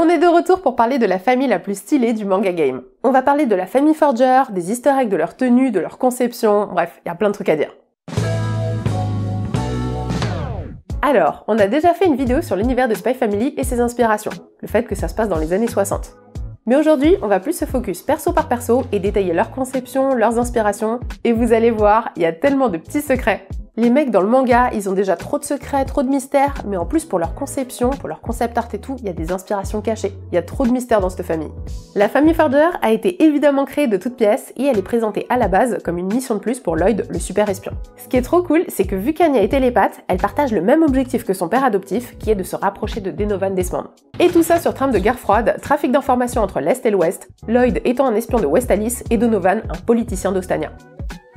On est de retour pour parler de la famille la plus stylée du manga game. On va parler de la famille Forger, des easter eggs de leur tenue, de leur conception, bref, il y a plein de trucs à dire. Alors, on a déjà fait une vidéo sur l'univers de Spy Family et ses inspirations, le fait que ça se passe dans les années 60. Mais aujourd'hui, on va plus se focus perso par perso et détailler leur conception, leurs inspirations, et vous allez voir, il y a tellement de petits secrets. Les mecs dans le manga, ils ont déjà trop de secrets, trop de mystères, mais en plus pour leur conception, pour leur concept art et tout, il y a des inspirations cachées. Il y a trop de mystères dans cette famille. La famille Forger a été évidemment créée de toutes pièces et elle est présentée à la base comme une mission de plus pour Lloyd, le super espion. Ce qui est trop cool, c'est que vu qu'Anya est télépathe, elle partage le même objectif que son père adoptif, qui est de se rapprocher de Denovan Desmond. Et tout ça sur trame de guerre froide, trafic d'informations entre l'Est et l'Ouest, Lloyd étant un espion de Westalis et Donovan un politicien d'Ostania.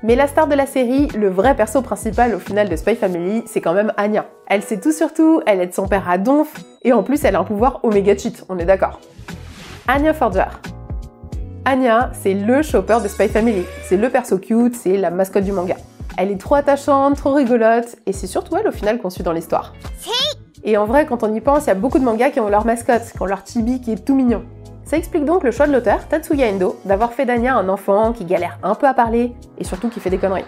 Mais la star de la série, le vrai perso principal au final de Spy Family, c'est quand même Anya. Elle sait tout sur tout, elle aide son père à donf, et en plus elle a un pouvoir Omega Cheat, on est d'accord. Anya Forger. Anya, c'est le chopper de Spy Family. C'est le perso cute, c'est la mascotte du manga. Elle est trop attachante, trop rigolote, et c'est surtout elle au final qu'on suit dans l'histoire. Et en vrai, quand on y pense, il y a beaucoup de mangas qui ont leur mascotte, qui ont leur chibi qui est tout mignon. Ça explique donc le choix de l'auteur, Tatsuya Endo, d'avoir fait d'Anya un enfant qui galère un peu à parler et surtout qui fait des conneries.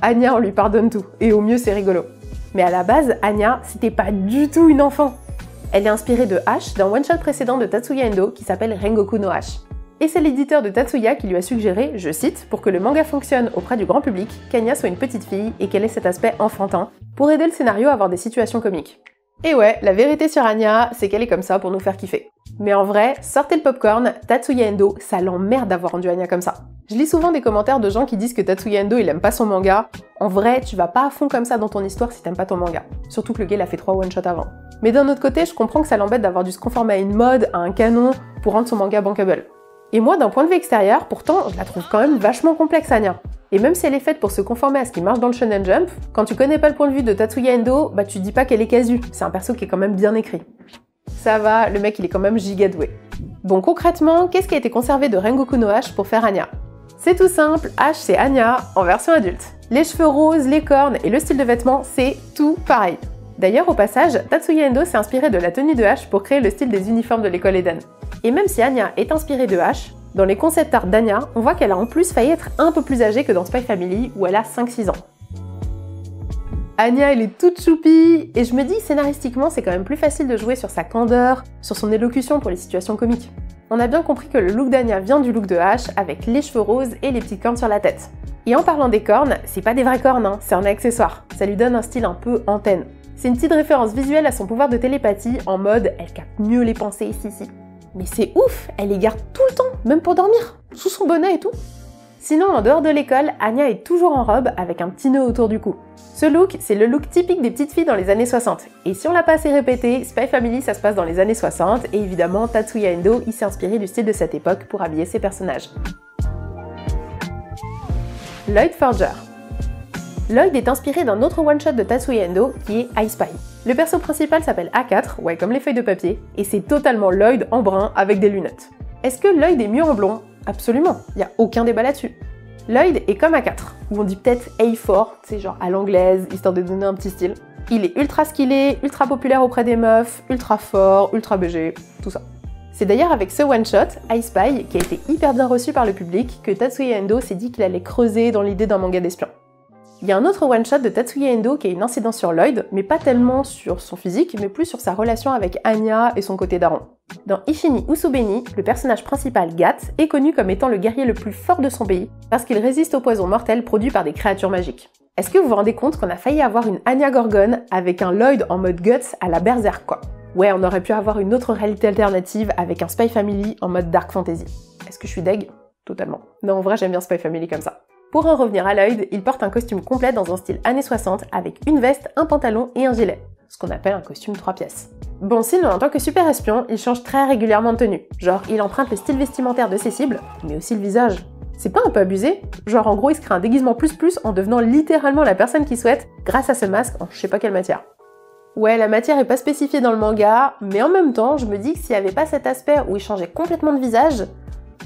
Anya, on lui pardonne tout, et au mieux c'est rigolo. Mais à la base, Anya, c'était pas du tout une enfant. Elle est inspirée de H d'un one-shot précédent de Tatsuya Endo qui s'appelle Rengoku no H. Et c'est l'éditeur de Tatsuya qui lui a suggéré, je cite, pour que le manga fonctionne auprès du grand public, qu'Anya soit une petite fille et qu'elle ait cet aspect enfantin, pour aider le scénario à avoir des situations comiques. Et ouais, la vérité sur Anya, c'est qu'elle est comme ça pour nous faire kiffer. Mais en vrai, sortez le popcorn, Tatsuya Endo, ça l'emmerde d'avoir rendu Anya comme ça. Je lis souvent des commentaires de gens qui disent que Tatsuya Endo il aime pas son manga. En vrai, tu vas pas à fond comme ça dans ton histoire si t'aimes pas ton manga. Surtout que le gars il a fait 3 one-shots avant. Mais d'un autre côté, je comprends que ça l'embête d'avoir dû se conformer à une mode, à un canon, pour rendre son manga bankable. Et moi, d'un point de vue extérieur, pourtant, je la trouve quand même vachement complexe, Anya. Et même si elle est faite pour se conformer à ce qui marche dans le Shonen Jump, quand tu connais pas le point de vue de Tatsuya Endo, bah tu dis pas qu'elle est casu, c'est un perso qui est quand même bien écrit. Ça va, le mec il est quand même giga doué. Bon concrètement, qu'est-ce qui a été conservé de Rengoku no H pour faire Anya? C'est tout simple, H c'est Anya en version adulte. Les cheveux roses, les cornes et le style de vêtements, c'est tout pareil. D'ailleurs, au passage, Tatsuya Endo s'est inspiré de la tenue de H pour créer le style des uniformes de l'école Eden. Et même si Anya est inspirée de H, dans les concept art d'Anya, on voit qu'elle a en plus failli être un peu plus âgée que dans Spy Family où elle a 5-6 ans. Anya, elle est toute choupie, et je me dis scénaristiquement c'est quand même plus facile de jouer sur sa candeur, sur son élocution pour les situations comiques. On a bien compris que le look d'Anya vient du look de H avec les cheveux roses et les petites cornes sur la tête. Et en parlant des cornes, c'est pas des vraies cornes, hein, c'est un accessoire. Ça lui donne un style un peu antenne. C'est une petite référence visuelle à son pouvoir de télépathie en mode elle capte mieux les pensées ici. Mais c'est ouf, elle les garde tout le temps, même pour dormir, sous son bonnet et tout. Sinon, en dehors de l'école, Anya est toujours en robe avec un petit nœud autour du cou. Ce look, c'est le look typique des petites filles dans les années 60. Et si on l'a pas assez répété, Spy Family ça se passe dans les années 60 et évidemment Tatsuya Endo il s'est inspiré du style de cette époque pour habiller ses personnages. Lloyd Forger. Lloyd est inspiré d'un autre one-shot de Tatsuya Endo qui est I Spy. Le perso principal s'appelle A4, ouais comme les feuilles de papier, et c'est totalement Lloyd en brun avec des lunettes. Est-ce que Lloyd est mieux en blond? Absolument, y a aucun débat là-dessus. Lloyd est comme A4, ou on dit peut-être A4, c'est genre à l'anglaise, histoire de donner un petit style. Il est ultra skillé, ultra populaire auprès des meufs, ultra fort, ultra BG, tout ça. C'est d'ailleurs avec ce one-shot, I Spy, qui a été hyper bien reçu par le public, que Tatsuya Endo s'est dit qu'il allait creuser dans l'idée d'un manga d'espion. Il y a un autre one-shot de Tatsuya Endo qui a une incidence sur Lloyd, mais pas tellement sur son physique, mais plus sur sa relation avec Anya et son côté daron. Dans Ishini Usubeni, le personnage principal, Gat, est connu comme étant le guerrier le plus fort de son pays, parce qu'il résiste au poison mortel produit par des créatures magiques. Est-ce que vous vous rendez compte qu'on a failli avoir une Anya Gorgon avec un Lloyd en mode guts à la Berserk quoi? Ouais, on aurait pu avoir une autre réalité alternative avec un Spy Family en mode Dark Fantasy. Est-ce que je suis deg? Totalement. Non, en vrai, j'aime bien Spy Family comme ça. Pour en revenir à Lloyd, il porte un costume complet dans un style années 60 avec une veste, un pantalon et un gilet. Ce qu'on appelle un costume 3 pièces. Bon, sinon, en tant que super espion, il change très régulièrement de tenue. Genre, il emprunte le style vestimentaire de ses cibles, mais aussi le visage. C'est pas un peu abusé? Genre, en gros, il se crée un déguisement plus en devenant littéralement la personne qu'il souhaite grâce à ce masque en je sais pas quelle matière. Ouais, la matière est pas spécifiée dans le manga, mais en même temps, je me dis que s'il y avait pas cet aspect où il changeait complètement de visage,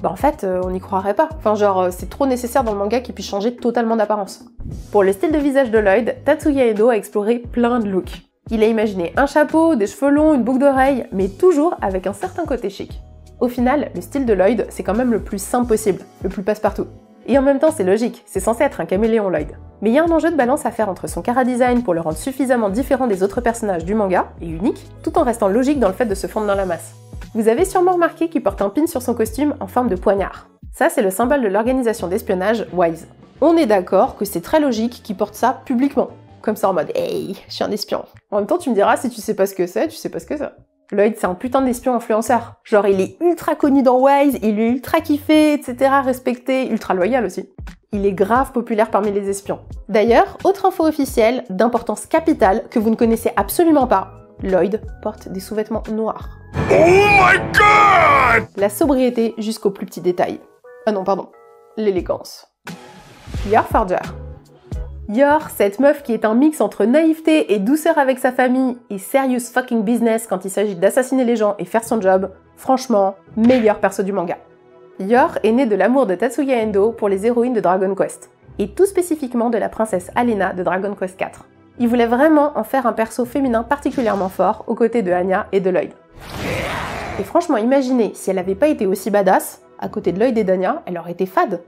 bah en fait, on n'y croirait pas. Enfin genre, c'est trop nécessaire dans le manga qu'il puisse changer totalement d'apparence. Pour le style de visage de Lloyd, Tatsuya Endo a exploré plein de looks. Il a imaginé un chapeau, des cheveux longs, une boucle d'oreille, mais toujours avec un certain côté chic. Au final, le style de Lloyd, c'est quand même le plus simple possible, le plus passe-partout. Et en même temps, c'est logique, c'est censé être un caméléon Lloyd. Mais il y a un enjeu de balance à faire entre son chara-design pour le rendre suffisamment différent des autres personnages du manga, et unique, tout en restant logique dans le fait de se fondre dans la masse. Vous avez sûrement remarqué qu'il porte un pin sur son costume en forme de poignard. Ça, c'est le symbole de l'organisation d'espionnage WISE. On est d'accord que c'est très logique qu'il porte ça publiquement. Comme ça en mode « Hey, je suis un espion ». En même temps, tu me diras, si tu sais pas ce que c'est, tu sais pas ce que c'est. Lloyd, c'est un putain d'espion influenceur. Genre, il est ultra connu dans WISE, il est ultra kiffé, etc., respecté, ultra loyal aussi. Il est grave populaire parmi les espions. D'ailleurs, autre info officielle, d'importance capitale, que vous ne connaissez absolument pas, Lloyd porte des sous-vêtements noirs. Oh my god! La sobriété jusqu'aux plus petits détails. Ah non, pardon, l'élégance. Yor Forger. Yor, cette meuf qui est un mix entre naïveté et douceur avec sa famille et serious fucking business quand il s'agit d'assassiner les gens et faire son job, franchement, meilleur perso du manga. Yor est né de l'amour de Tatsuya Endo pour les héroïnes de Dragon Quest, et tout spécifiquement de la princesse Alena de Dragon Quest IV. Il voulait vraiment en faire un perso féminin particulièrement fort aux côtés de Anya et de Lloyd. Et franchement, imaginez, si elle n'avait pas été aussi badass, à côté de Lloyd et d'Anya, elle aurait été fade.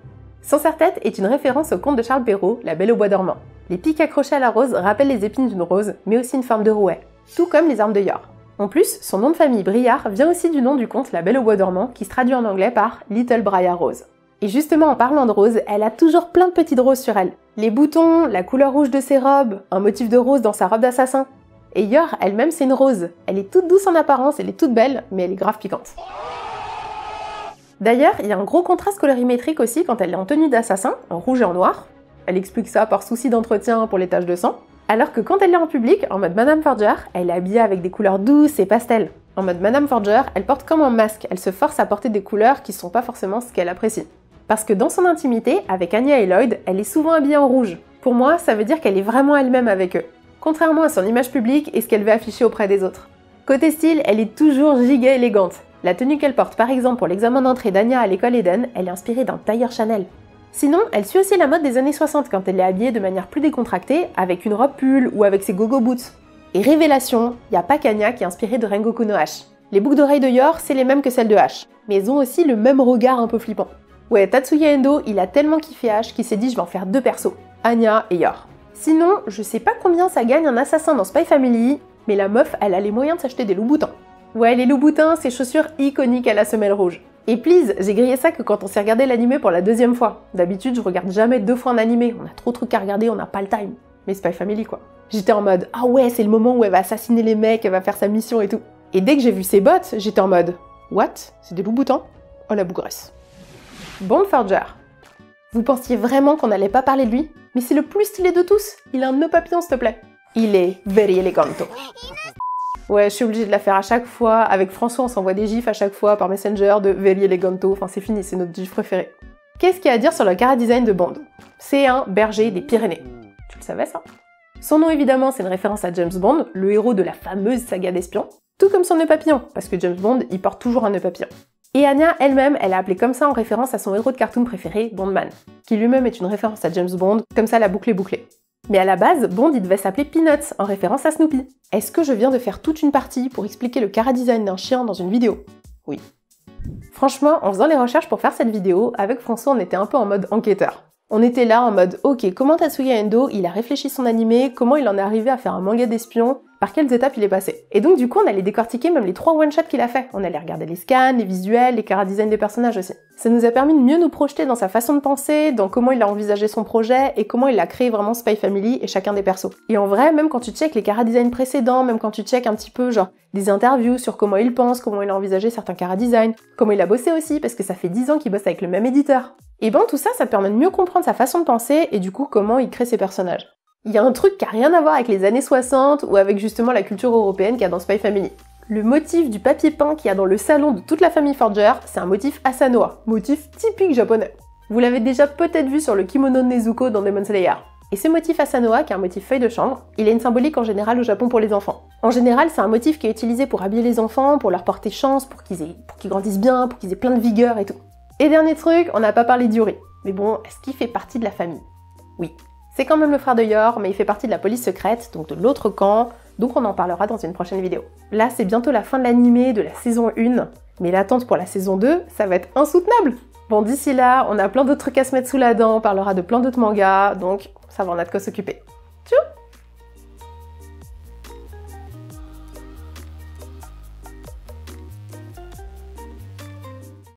Son serre-tête est une référence au conte de Charles Perrault, La Belle au bois dormant. Les pics accrochés à la rose rappellent les épines d'une rose, mais aussi une forme de rouet, tout comme les armes de Yor. En plus, son nom de famille Briard vient aussi du nom du conte La Belle au bois dormant, qui se traduit en anglais par Little Briar Rose. Et justement, en parlant de rose, elle a toujours plein de petites roses sur elle. Les boutons, la couleur rouge de ses robes, un motif de rose dans sa robe d'assassin. Et Yor, elle-même, c'est une rose. Elle est toute douce en apparence, elle est toute belle, mais elle est grave piquante. D'ailleurs, il y a un gros contraste colorimétrique aussi quand elle est en tenue d'assassin, en rouge et en noir. Elle explique ça par souci d'entretien pour les taches de sang. Alors que quand elle est en public, en mode Madame Forger, elle est habillée avec des couleurs douces et pastel. En mode Madame Forger, elle porte comme un masque, elle se force à porter des couleurs qui sont pas forcément ce qu'elle apprécie. Parce que dans son intimité, avec Anya et Lloyd, elle est souvent habillée en rouge. Pour moi, ça veut dire qu'elle est vraiment elle-même avec eux. Contrairement à son image publique et ce qu'elle veut afficher auprès des autres. Côté style, elle est toujours giga élégante. La tenue qu'elle porte par exemple pour l'examen d'entrée d'Anya à l'école Eden, elle est inspirée d'un tailleur Chanel. Sinon, elle suit aussi la mode des années 60 quand elle est habillée de manière plus décontractée, avec une robe pull ou avec ses go-go boots. Et révélation, y a pas qu'Anya qui est inspirée de Rengoku no H. Les boucles d'oreilles de Yor, c'est les mêmes que celles de H, mais elles ont aussi le même regard un peu flippant. Ouais, Tatsuya Endo, il a tellement kiffé H qu'il s'est dit je vais en faire deux persos, Anya et Yor. Sinon, je sais pas combien ça gagne un assassin dans Spy Family, mais la meuf, elle a les moyens de s'acheter des Louboutins. Ouais, les Louboutins, ces chaussures iconiques à la semelle rouge. Et please, j'ai grillé ça que quand on s'est regardé l'animé pour la deuxième fois. D'habitude, je regarde jamais deux fois un animé, on a trop de trucs à regarder, on n'a pas le time. Mais Spy Family quoi. J'étais en mode, ah ouais, c'est le moment où elle va assassiner les mecs, elle va faire sa mission et tout. Et dès que j'ai vu ses bottes, j'étais en mode, what? C'est des Louboutins? Oh la bougresse. Bond Forger. Vous pensiez vraiment qu'on n'allait pas parler de lui? Mais c'est le plus stylé de tous, il a un nœud papillon s'il te plaît. Il est very eleganto. Ouais, je suis obligée de la faire à chaque fois. Avec François, on s'envoie des gifs à chaque fois par Messenger de Very Eleganto. Enfin, c'est fini, c'est notre gif préféré. Qu'est-ce qu'il y a à dire sur le chara-design de Bond? C'est un berger des Pyrénées. Tu le savais, ça? Son nom, évidemment, c'est une référence à James Bond, le héros de la fameuse saga d'espions. Tout comme son nœud papillon, parce que James Bond, il porte toujours un nœud papillon. Et Anya, elle-même, elle a appelé comme ça en référence à son héros de cartoon préféré, Bondman, qui lui-même est une référence à James Bond, comme ça la boucle est bouclée. Mais à la base, Bond, il devait s'appeler Peanuts, en référence à Snoopy. Est-ce que je viens de faire toute une partie pour expliquer le chara-design d'un chien dans une vidéo? Oui. Franchement, en faisant les recherches pour faire cette vidéo, avec François, on était un peu en mode enquêteur. On était là en mode, ok, comment Tatsuya Endo, il a réfléchi son animé, comment il en est arrivé à faire un manga d'espion, par quelles étapes il est passé. Et donc du coup, on allait décortiquer même les 3 one-shots qu'il a fait. On allait regarder les scans, les visuels, les chara-design des personnages aussi. Ça nous a permis de mieux nous projeter dans sa façon de penser, dans comment il a envisagé son projet, et comment il a créé vraiment Spy Family et chacun des persos. Et en vrai, même quand tu checkes les chara-design précédents, même quand tu checkes un petit peu genre des interviews sur comment il pense, comment il a envisagé certains chara-design, comment il a bossé aussi, parce que ça fait 10 ans qu'il bosse avec le même éditeur. Et ben tout ça, ça te permet de mieux comprendre sa façon de penser et du coup comment il crée ses personnages. Il y a un truc qui a rien à voir avec les années 60 ou avec justement la culture européenne qu'il y a dans Spy Family. Le motif du papier peint qu'il y a dans le salon de toute la famille Forger, c'est un motif Asanoa, motif typique japonais. Vous l'avez déjà peut-être vu sur le kimono de Nezuko dans Demon Slayer. Et ce motif Asanoa, qui est un motif feuille de chambre, il a une symbolique en général au Japon pour les enfants. En général, c'est un motif qui est utilisé pour habiller les enfants, pour leur porter chance, pour qu'ils grandissent bien, pour qu'ils aient plein de vigueur et tout. Et dernier truc, on n'a pas parlé d'Yuri. Mais bon, est-ce qu'il fait partie de la famille? Oui. C'est quand même le frère de Yor, mais il fait partie de la police secrète, donc de l'autre camp, donc on en parlera dans une prochaine vidéo. Là, c'est bientôt la fin de l'animé de la saison 1, mais l'attente pour la saison 2, ça va être insoutenable. Bon, d'ici là, on a plein d'autres trucs à se mettre sous la dent, on parlera de plein d'autres mangas, donc ça va en être quoi s'occuper.